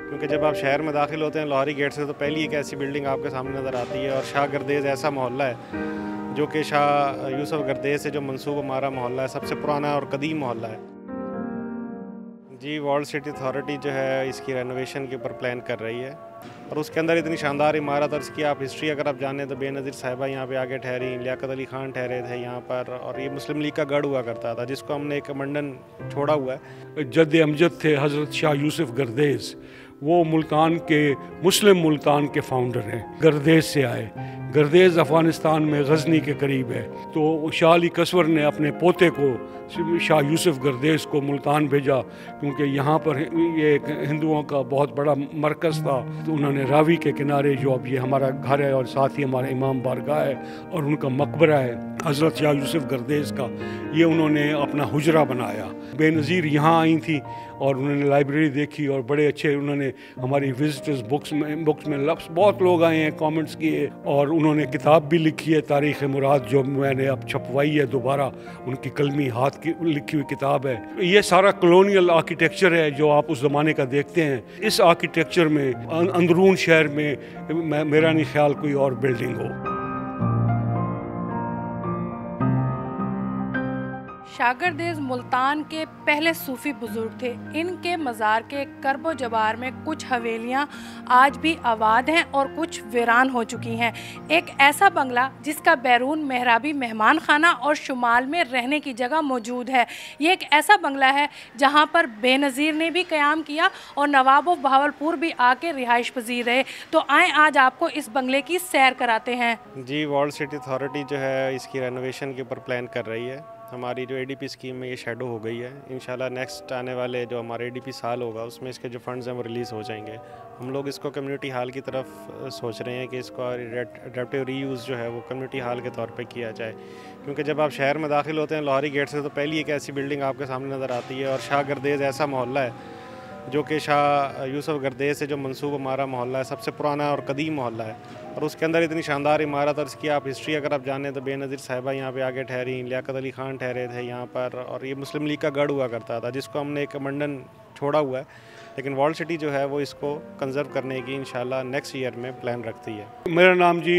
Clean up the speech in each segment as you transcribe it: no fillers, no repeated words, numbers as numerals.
کیونکہ جب آپ شہر میں داخل ہوتے ہیں لاہوری گیٹ سے تو پہلی ایک ایسی بلڈنگ آپ کے سامنے نظر آتی ہے، اور شاہ گردیز ایسا محلہ ہے جو کہ شاہ یوسف گردیز سے جو منسوب ہمارا محلہ ہے، سب سے پرانا اور قدیم محلہ ہے۔ جی، ورلڈ سٹی اتھارٹی جو ہے اس کی رینوویشن کے اوپر پلان کر رہی ہے، اور اس کے اندر اتنی شاندار عمارت، اور اس کی آپ ہسٹری اگر آپ جانیں تو بے نظیر صاحبہ یہاں پہ آگے ٹھہری، لیاقت علی خان ٹھہرے تھے یہاں پر، اور یہ مسلم لیگ کا گڑھ ہوا کرتا تھا جس کو ہم نے ایک منڈن چھوڑا ہوا ہے۔ جد امجد تھے حضرت شاہ یوسف گردیز، وہ ملتان کے مسلم ملتان کے فاؤنڈر ہیں، گردیز سے آئے۔ گردیز افغانستان میں غزنی کے قریب ہے، تو شاہ علی قصور نے اپنے پوتے کو شاہ یوسف گردیز کو ملتان بھیجا، کیونکہ یہاں پر یہ ایک ہندوؤں کا بہت بڑا مرکز تھا۔ تو انہوں نے راوی کے کنارے، جو اب یہ ہمارا گھر ہے اور ساتھ ہی ہمارا امام بارگاہ ہے اور ان کا مقبرہ ہے حضرت شاہ یوسف گردیز کا، یہ انہوں نے اپنا حجرہ بنایا۔ بے نظیر یہاں آئی تھی اور انہوں نے لائبریری دیکھی، اور بڑے اچھے انہوں نے ہماری وزٹرز بکس میں لفظ بہت لوگ آئے ہیں، کامنٹس کیے، اور انہوں نے کتاب بھی لکھی ہے تاریخ مراد، جو میں نے اب چھپوائی ہے دوبارہ، ان کی قلمی ہاتھ کی لکھی ہوئی کتاب ہے۔ یہ سارا کلونیل آرکیٹیکچر ہے جو آپ اس زمانے کا دیکھتے ہیں۔ اس آرکیٹیکچر میں اندرون شہر میں میرا نہیں خیال کوئی اور بلڈنگ ہو۔ شاہ گردیز ملتان کے پہلے صوفی بزرگ تھے۔ ان کے مزار کے کرب و جبار میں کچھ حویلیاں آج بھی آباد ہیں اور کچھ ویران ہو چکی ہیں۔ ایک ایسا بنگلہ جس کا بیرون محرابی مہمان خانہ اور شمال میں رہنے کی جگہ موجود ہے۔ یہ ایک ایسا بنگلہ ہے جہاں پر بے نظیر نے بھی قیام کیا اور نواب آف بہاولپور بھی آ کے رہائش پذیر رہے۔ تو آئیں آج آپ کو اس بنگلے کی سیر کراتے ہیں۔ جی، ورلڈ سٹی اتھارٹی جو ہے اس کی رینوویشن کے اوپر پلان کر رہی ہے۔ ہماری جو ADP اسکیم میں یہ شیڈو ہو گئی ہے، انشاءاللہ نیکسٹ آنے والے جو ہمارے ADP سال ہوگا اس میں اس کے جو فنڈز ہیں وہ ریلیز ہو جائیں گے۔ ہم لوگ اس کو کمیونٹی ہال کی طرف سوچ رہے ہیں کہ اس کو اڈیپٹیو ری یوز جو ہے وہ کمیونٹی ہال کے طور پہ کیا جائے، کیونکہ جب آپ شہر میں داخل ہوتے ہیں لاہوری گیٹ سے تو پہلی ایک ایسی بلڈنگ آپ کے سامنے نظر آتی ہے، اور شاہ گردیز ایسا محلہ ہے جو کہ شاہ یوسف گردیز سے جو منسوب ہمارا محلہ ہے، سب سے پرانا اور قدیم محلہ ہے، اور اس کے اندر اتنی شاندار عمارت، اور اس کی آپ ہسٹری اگر آپ جانیں تو بے نظیر صاحبہ یہاں پہ آگے ٹھہری، لیاقت علی خان ٹھہرے تھے یہاں پر، اور یہ مسلم لیگ کا گڑھ ہوا کرتا تھا جس کو ہم نے ایک منڈن چھوڑا ہوا ہے، لیکن ورلڈ سٹی جو ہے وہ اس کو کنزرو کرنے کی انشاءاللہ نیکسٹ ایئر میں پلان رکھتی ہے۔ میرا نام جی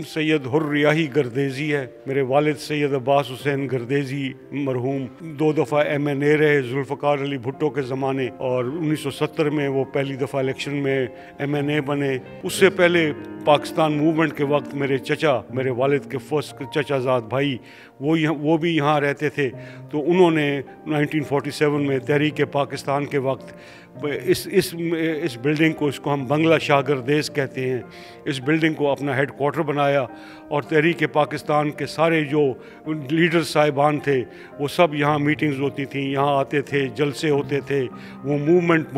سید حر ریاحی گردیزی ہے۔ میرے والد سید عباس حسین گردیزی مرحوم 2 دفعہ MNA رہے ذوالفقار علی بھٹو کے زمانے، اور 1970 میں وہ پہلی دفعہ الیکشن میں MNA بنے۔ اس سے پہلے پاکستان موومنٹ کے وقت میرے چچا، میرے والد کے فرسٹ چچا زاد بھائی، وہ بھی یہاں رہتے تھے، تو انہوں نے 1947 میں تحریک پاکستان کے وقت اس بلڈنگ کو، اس کو ہم بنگلہ شاہ گردیز کہتے ہیں، اس بلڈنگ کو اپنا ہیڈ کوارٹر بنایا، اور تحریک پاکستان کے سارے جو لیڈر صاحبان تھے وہ سب یہاں میٹنگز ہوتی تھیں، یہاں آتے تھے، جلسے ہوتے تھے۔ وہ موومنٹ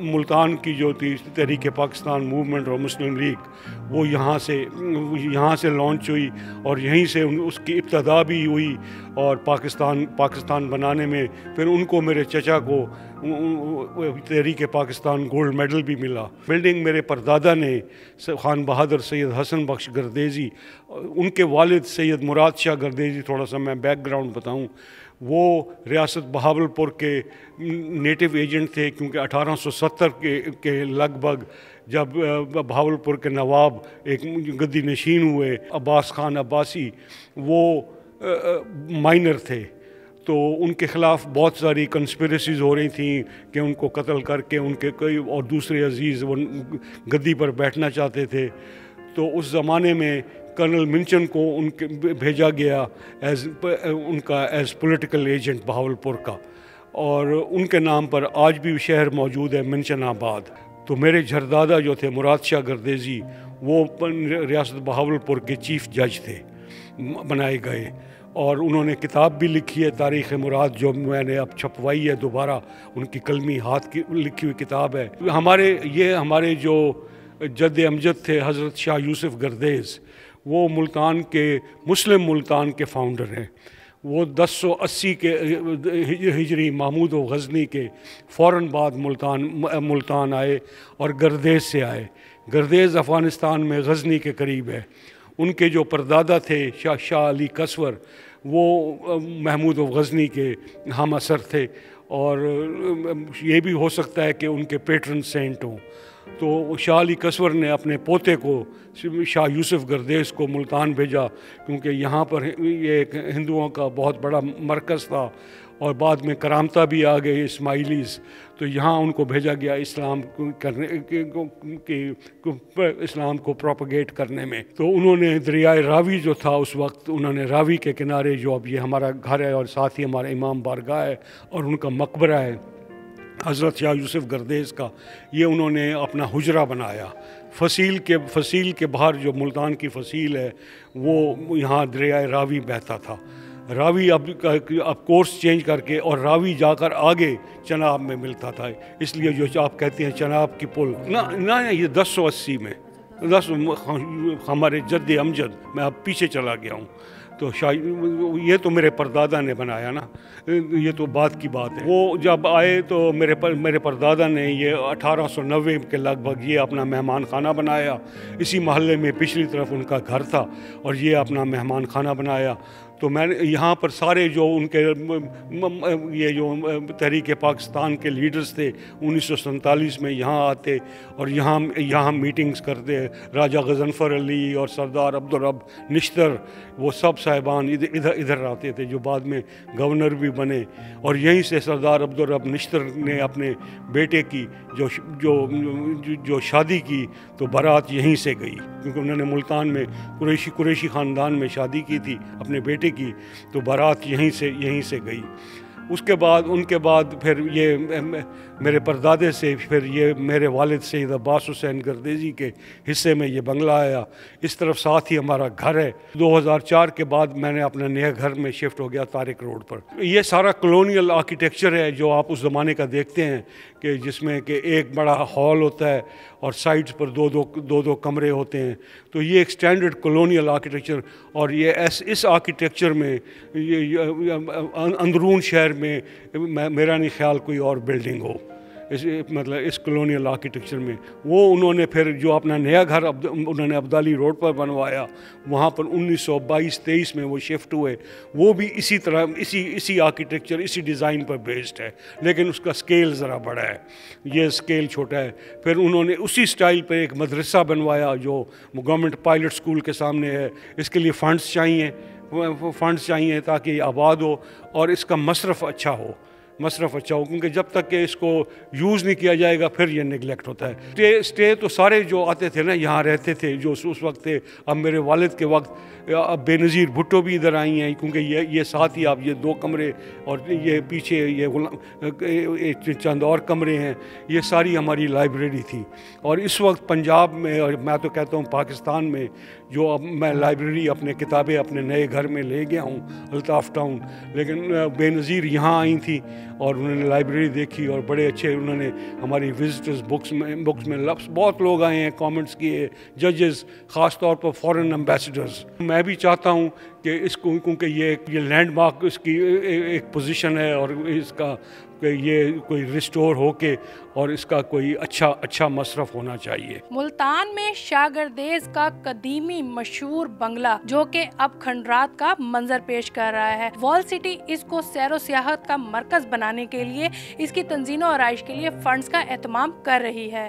ملتان کی جو تھی تحریک پاکستان موومنٹ اور مسلم لیگ، وہ یہاں سے لانچ ہوئی، اور یہیں سے اس کی ابتدا بھی ہوئی، اور پاکستان بنانے میں پھر ان کو، میرے چچا کو، تحریک پاکستان گولڈ میڈل بھی ملا۔ بلڈنگ میرے پردادا نے، خان بہادر سید حسن بخش گردیزی، ان کے والد سید مراد شاہ گردیزی، تھوڑا سا میں بیک گراؤنڈ بتاؤں، وہ ریاست بہاولپور کے نیٹو ایجنٹ تھے، کیونکہ 1870 کے لگ بھگ جب بہاولپور کے نواب ایک گدی نشین ہوئے عباس خان عباسی، وہ مائنر تھے، تو ان کے خلاف بہت ساری کنسپریسیز ہو رہی تھیں کہ ان کو قتل کر کے ان کے کئی اور دوسرے عزیز وہ گدی پر بیٹھنا چاہتے تھے۔ تو اس زمانے میں کرنل منچن کو ان کے بھیجا گیا ایز پولیٹیکل ایجنٹ بہاولپور کا، اور ان کے نام پر آج بھی شہر موجود ہے، منچن آباد۔ تو میرے جھردادا جو تھے مراد شاہ گردیزی، وہ ریاست بہاولپور کے چیف جج تھے، بنائے گئے، اور انہوں نے کتاب بھی لکھی ہے تاریخ مراد، جو میں نے اب چھپوائی ہے دوبارہ، ان کی قلمی ہاتھ کی لکھی ہوئی کتاب ہے۔ ہمارے جو جد امجد تھے حضرت شاہ یوسف گردیز، وہ ملتان کے مسلم ملتان کے فاؤنڈر ہیں۔ وہ 1080 کے ہجری محمود و غزنی کے فوراً بعد ملتان آئے اور گردیز سے آئے۔ گردیز افغانستان میں غزنی کے قریب ہے۔ ان کے جو پردادا تھے شاہ علی قصور، وہ محمود و غزنی کے ہم اثر تھے، اور یہ بھی ہو سکتا ہے کہ ان کے پیٹرن سینٹ ہوں. تو شاہ علی کسور نے اپنے پوتے کو شاہ یوسف گردیز کو ملتان بھیجا، کیونکہ یہاں پر یہ ایک ہندوؤں کا بہت بڑا مرکز تھا، اور بعد میں کرامتا بھی آ گئے اسماعیلیز، تو یہاں ان کو بھیجا گیا اسلام کرنے اسلام کو پروپیگیٹ کرنے میں. تو انہوں نے دریائے راوی جو تھا اس وقت، انہوں نے راوی کے کنارے، جو اب یہ ہمارا گھر ہے اور ساتھ ہی ہمارا امام بارگاہ ہے اور ان کا مقبرہ ہے حضرت شاہ یوسف گردیز کا، یہ انہوں نے اپنا حجرہ بنایا. فصیل کے باہر جو ملتان کی فصیل ہے وہ یہاں دریائے راوی بہتا تھا. راوی اب کورس چینج کر کے، اور راوی جا کر آگے چناب میں ملتا تھا، اس لیے جو آپ کہتے ہیں چناب کی پل نہ یہ 1080 میں ہمارے جد امجد، میں اب پیچھے چلا گیا ہوں. تو یہ تو میرے پردادا نے بنایا نا، یہ تو بعد کی بات ہے. وہ جب آئے تو میرے پردادا نے یہ 1890 کے لگ بھگ یہ اپنا مہمان خانہ بنایا. اسی محلے میں پچھلی طرف ان کا گھر تھا اور یہ اپنا مہمان خانہ بنایا. تو میں نے یہاں پر سارے جو ان کے یہ جو تحریک پاکستان کے لیڈرز تھے 1947 میں یہاں آتے اور یہاں میٹنگز کرتے. راجہ غضنفر علی اور سردار عبدالرب نشتر، وہ سب صاحبان ادھر آتے تھے، جو بعد میں گورنر بھی بنے. اور یہیں سے سردار عبدالرب نشتر نے اپنے بیٹے کی جو شادی کی تو بارات یہیں سے گئی، کیونکہ انہوں نے ملتان میں قریشی خاندان میں شادی کی تھی اپنے بیٹے کی، تو بارات یہیں سے گئی. اس کے بعد ان کے بعد پھر یہ میرے پردادے سے پھر یہ میرے والد سید عباس حسین گردیزی کے حصے میں یہ بنگلہ آیا. اس طرف ساتھ ہی ہمارا گھر ہے. 2004 کے بعد میں نے اپنے نئے گھر میں شفٹ ہو گیا طارق روڈ پر. یہ سارا کلونیل آرکیٹیکچر ہے جو آپ اس زمانے کا دیکھتے ہیں، کہ جس میں کہ ایک بڑا ہال ہوتا ہے اور سائڈز پر دو کمرے ہوتے ہیں. تو یہ ایک اسٹینڈرڈ کلونیل آرکیٹیکچر، اور یہ اس آرکیٹیکچر میں اندرون شہر میں میرا نہیں خیال کوئی اور بلڈنگ ہو، مطلب اس کلونیل آرکیٹیکچر میں. وہ انہوں نے پھر جو اپنا نیا گھر انہوں نے عبدالی روڈ پر بنوایا، وہاں پر 1922-23 میں وہ شفٹ ہوئے. وہ بھی اسی طرح اسی آرکیٹیکچر اسی ڈیزائن پر بیسڈ ہے، لیکن اس کا سکیل ذرا بڑا ہے، یہ سکیل چھوٹا ہے. پھر انہوں نے اسی سٹائل پہ ایک مدرسہ بنوایا جو گورنمنٹ پائلٹ اسکول کے سامنے ہے. اس کے لیے فنڈز چاہیے تاکہ یہ آباد ہو اور اس کا مصرف اچھا ہو، کیونکہ جب تک کہ اس کو یوز نہیں کیا جائے گا پھر یہ نیگلیکٹ ہوتا ہے. اسٹے تو سارے جو آتے تھے نا یہاں رہتے تھے جو اس وقت تھے. اب میرے والد کے وقت اب بے نظیر بھٹو بھی ادھر آئی ہیں، کیونکہ یہ ساتھ ہی آپ یہ 2 کمرے اور یہ پیچھے یہ چند اور کمرے ہیں، یہ ساری ہماری لائبریری تھی. اور اس وقت پنجاب میں، اور میں تو کہتا ہوں پاکستان میں، جو اب میں لائبریری اپنے کتابیں اپنے نئے گھر میں لے گیا ہوں الطاف ٹاؤن، لیکن بے نظیر یہاں آئی تھیں اور انہوں نے لائبریری دیکھی اور بڑے اچھے انہوں نے ہماری وزٹرز بکس میں لفظ بہت لوگ آئے ہیں، کامنٹس کیے، ججز، خاص طور پر فورن ایمبیسڈرز. میں بھی چاہتا ہوں کہ اس کو، کیونکہ یہ لینڈ مارک اس کی ایک پوزیشن ہے، اور اس کا کہ یہ کوئی ریسٹور ہو کے اور اس کا کوئی اچھا مصرف ہونا چاہیے. ملتان میں شاہ گردیز کا قدیمی مشہور بنگلہ جو کہ اب کھنڈرات کا منظر پیش کر رہا ہے. وال سٹی اس کو سیر و سیاحت کا مرکز بنانے کے لیے، اس کی تنظیم و آرائش کے لیے فنڈز کا اہتمام کر رہی ہے.